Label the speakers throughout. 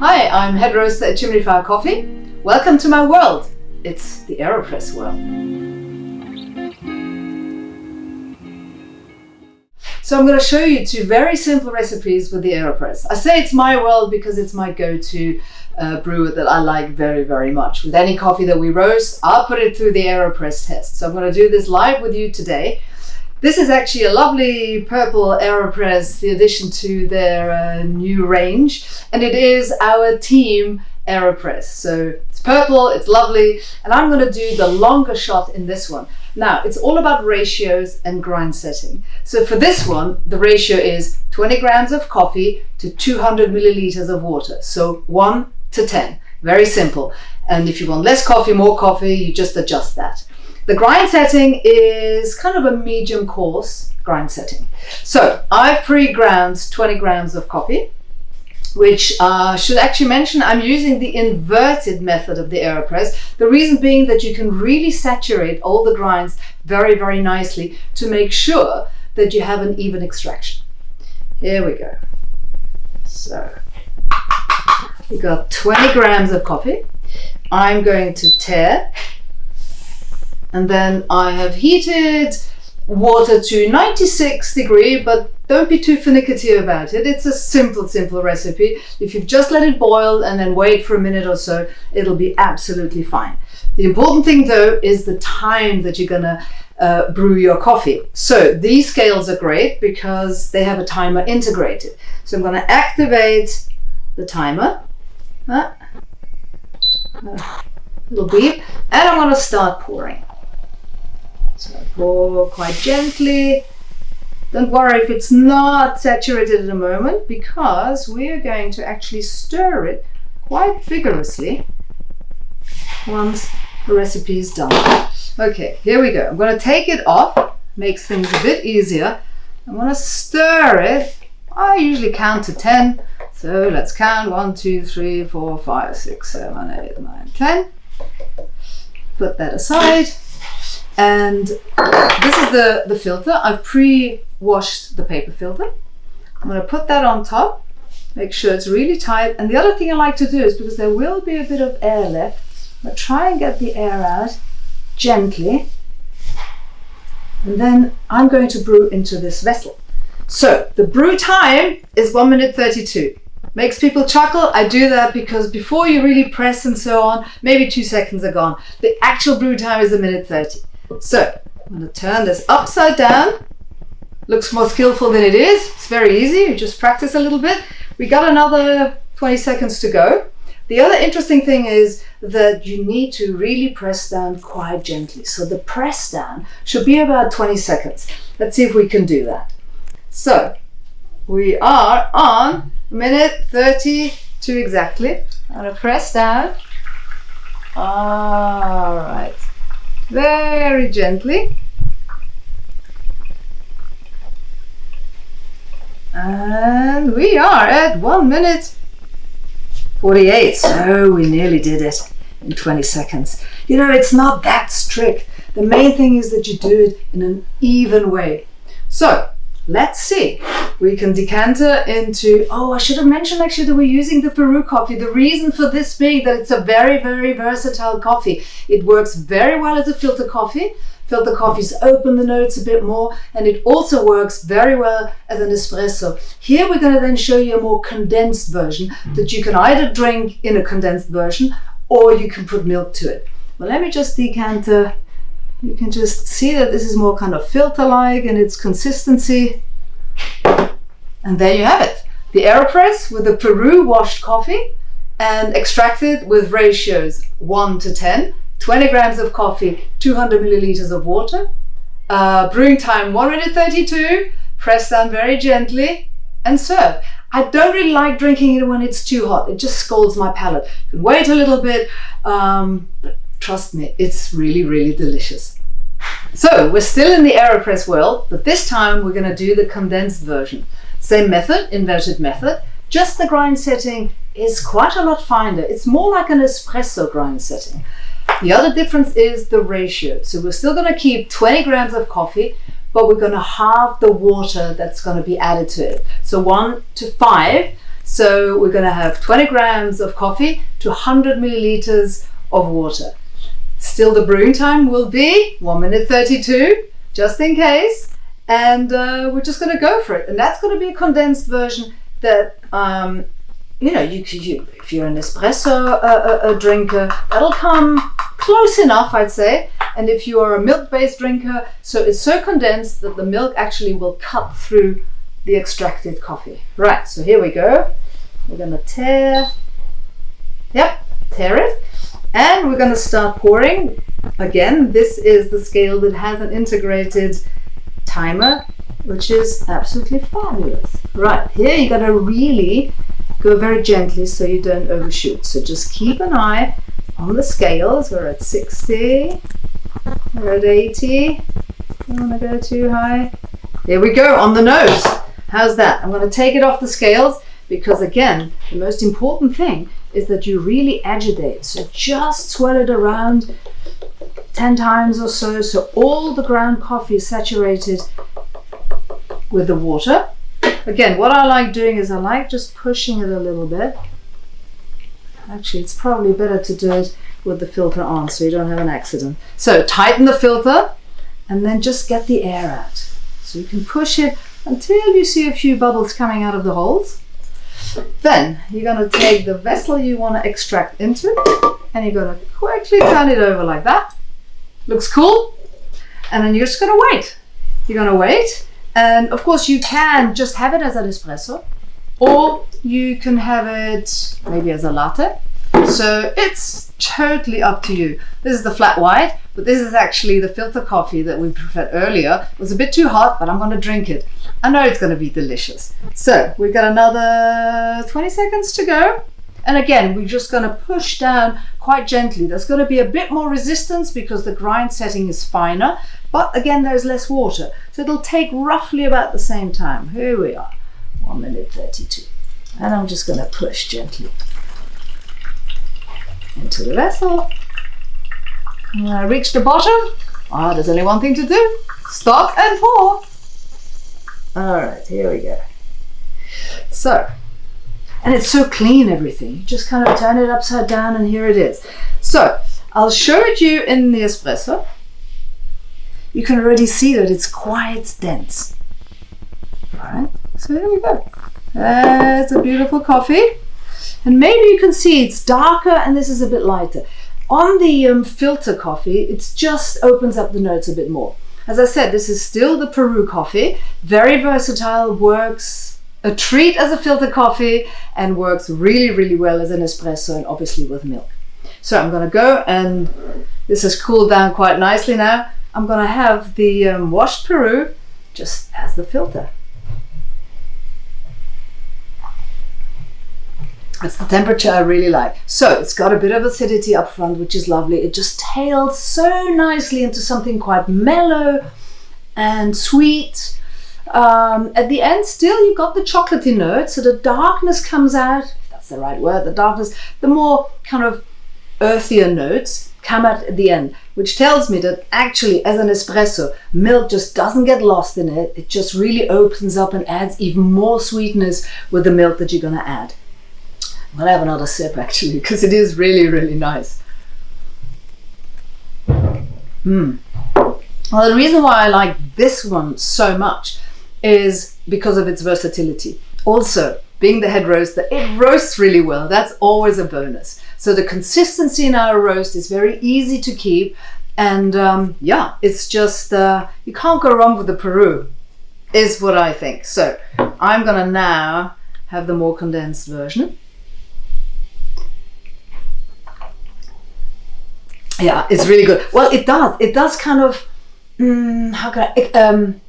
Speaker 1: Hi, I'm Head Roaster at Chimney Fire Coffee. Welcome to my world. It's the AeroPress world. So I'm going to show you two very simple recipes with the AeroPress. I say it's my world because it's my go-to brew that I like very, very much. With any coffee that we roast, I'll put it through the AeroPress test. So I'm going to do this live with you today. This is actually a lovely purple AeroPress, the addition to their new range, and it is our team AeroPress. So it's purple, it's lovely, and I'm going to do the longer shot in this one. Now, it's all about ratios and grind setting. So for this one, the ratio is 20 grams of coffee to 200 milliliters of water. So 1 to 10. Very simple. And if you want less coffee, more coffee, you just adjust that. The grind setting is kind of a medium coarse grind setting. So I've pre-ground 20 grams of coffee, which should actually mention I'm using the inverted method of the AeroPress. The reason being that you can really saturate all the grinds very, very nicely to make sure that you have an even extraction. Here we go. So we got 20 grams of coffee. I'm going to tare. And then I have heated water to 96 degrees, but don't be too finicky about it. It's a simple recipe. If you just let it boil and then wait for a minute or so, it'll be absolutely fine. The important thing though is the time that you're gonna brew your coffee. So these scales are great because they have a timer integrated. So I'm gonna activate the timer. Little beep, and I'm gonna start pouring. So I pour quite gently. Don't worry if it's not saturated at the moment, because we're going to actually stir it quite vigorously once the recipe is done. Okay, here we go. I'm going to take it off, makes things a bit easier. I'm going to stir it. I usually count to 10. So let's count 1, 2, 3, 4, 5, 6, 7, 8, 9, 10. Put that aside. And this is the filter. I've pre-washed the paper filter. I'm going to put that on top, make sure it's really tight. And the other thing I like to do is, because there will be a bit of air left, I'm going to try and get the air out gently. And then I'm going to brew into this vessel. So the brew time is 1 minute 32. Makes people chuckle. I do that because before you really press and so on, maybe 2 seconds are gone. The actual brew time is 1 minute 30. So I'm going to turn this upside down. Looks more skillful than it is. It's very easy. You just practice a little bit. We got another 20 seconds to go. The other interesting thing is that you need to really press down quite gently. So the press down should be about 20 seconds. Let's see if we can do that. So we are on 1 minute 32 exactly. I'm going to press down. All right. Very gently. And we are at 1 minute 48. So we nearly did it in 20 seconds. You know, it's not that strict. The main thing is that you do it in an even way. So let's see. We can decanter into, I should have mentioned actually that we're using the Peru coffee. The reason for this being that it's a very, very versatile coffee. It works very well as a filter coffee. Filter coffees open the notes a bit more, and it also works very well as an espresso. Here we're going to then show you a more condensed version that you can either drink in a condensed version or you can put milk to it. Well, let me just decanter. You can just see that this is more kind of filter-like in its consistency. And there you have it. The AeroPress with the Peru washed coffee and extracted with ratios 1 to 10, 20 grams of coffee, 200 milliliters of water. Brewing time 1 minute 32, press down very gently and serve. I don't really like drinking it when it's too hot. It just scalds my palate. You can wait a little bit, but trust me, it's really, really delicious. So we're still in the AeroPress world, but this time we're going to do the condensed version. Same method, inverted method, just the grind setting is quite a lot finer. It's more like an espresso grind setting. The other difference is the ratio. So we're still going to keep 20 grams of coffee, but we're going to halve the water that's going to be added to it. So 1 to 5. So we're going to have 20 grams of coffee to 100 milliliters of water. Still the brewing time will be 1 minute 32, just in case. And we're just going to go for it. And that's going to be a condensed version that, if you're an espresso drinker, that'll come close enough, I'd say. And if you are a milk-based drinker, so it's so condensed that the milk actually will cut through the extracted coffee. Right, so here we go. We're going to tear it. And we're going to start pouring. Again, this is the scale that has an integrated timer, which is absolutely fabulous. Right, here you got to really go very gently so you don't overshoot. So just keep an eye on the scales. We're at 60, we're at 80. Don't want to go too high. Here we go, on the nose. How's that? I'm going to take it off the scales because, again, the most important thing is that you really agitate. So just swirl it around 10 times or so, so all the ground coffee is saturated with the water. Again, what I like doing is I like just pushing it a little bit. Actually, it's probably better to do it with the filter on so you don't have an accident. So tighten the filter and then just get the air out. So you can push it until you see a few bubbles coming out of the holes. Then you're going to take the vessel you want to extract into and you're going to quickly turn it over like that. Looks cool. And then you're just going to wait. You're going to wait. And of course you can just have it as an espresso or you can have it maybe as a latte. So it's totally up to you. This is the flat white, but this is actually the filter coffee that we prepared earlier. It was a bit too hot, but I'm going to drink it. I know it's going to be delicious. So we've got another 20 seconds to go. And again, we're just going to push down quite gently. There's going to be a bit more resistance because the grind setting is finer. But again, there's less water. So it'll take roughly about the same time. Here we are, 1 minute 32. And I'm just going to push gently into the vessel. When I reach the bottom, there's only one thing to do. Stop and pour. All right, here we go. So, and it's so clean, everything. You just kind of turn it upside down and here it is. So, I'll show it you in the espresso. You can already see that it's quite dense. All right, so here we go. That's a beautiful coffee. And maybe you can see it's darker and this is a bit lighter. On the filter coffee, it just opens up the notes a bit more. As I said, this is still the Peru coffee. Very versatile, works a treat as a filter coffee and works really, really well as an espresso and obviously with milk. So I'm going to go and this has cooled down quite nicely now. I'm going to have the washed Peru just as the filter. That's the temperature I really like. So it's got a bit of acidity up front, which is lovely. It just tails so nicely into something quite mellow and sweet. At the end, still you've got the chocolatey note, so the darkness comes out, if that's the right word, the darkness, the more kind of earthier notes come out at the end, which tells me that actually as an espresso, milk just doesn't get lost in it. It just really opens up and adds even more sweetness with the milk that you're going to add. I'm gonna have another sip actually because it is really, really nice. Well, the reason why I like this one so much is because of its versatility. Also, being the head roaster, it roasts really well. That's always a bonus. So the consistency in our roast is very easy to keep. And it's just, you can't go wrong with the Peru, is what I think. So I'm gonna now have the more condensed version. Yeah, it's really good. Well, it does kind of,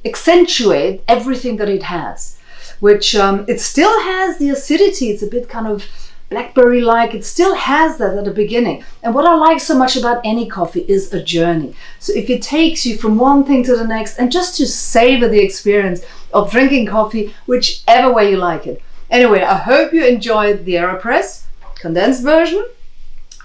Speaker 1: accentuate everything that it has, which it still has the acidity. It's a bit kind of blackberry-like. It still has that at the beginning. And what I like so much about any coffee is a journey. So if it takes you from one thing to the next and just to savor the experience of drinking coffee, whichever way you like it. Anyway, I hope you enjoyed the AeroPress condensed version.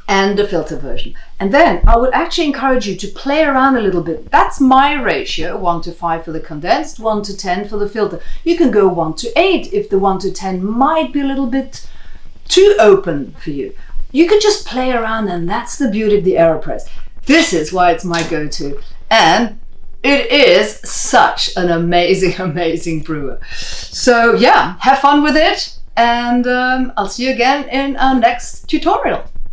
Speaker 1: and the filter version. And then I would actually encourage you to play around a little bit. That's my ratio, 1:5 for the condensed, 1:10 for the filter. You can go 1:8 if the 1:10 might be a little bit too open for you. You can just play around, and that's the beauty of the AeroPress. This is why it's my go-to. And it is such an amazing, amazing brewer. So yeah, have fun with it. And I'll see you again in our next tutorial.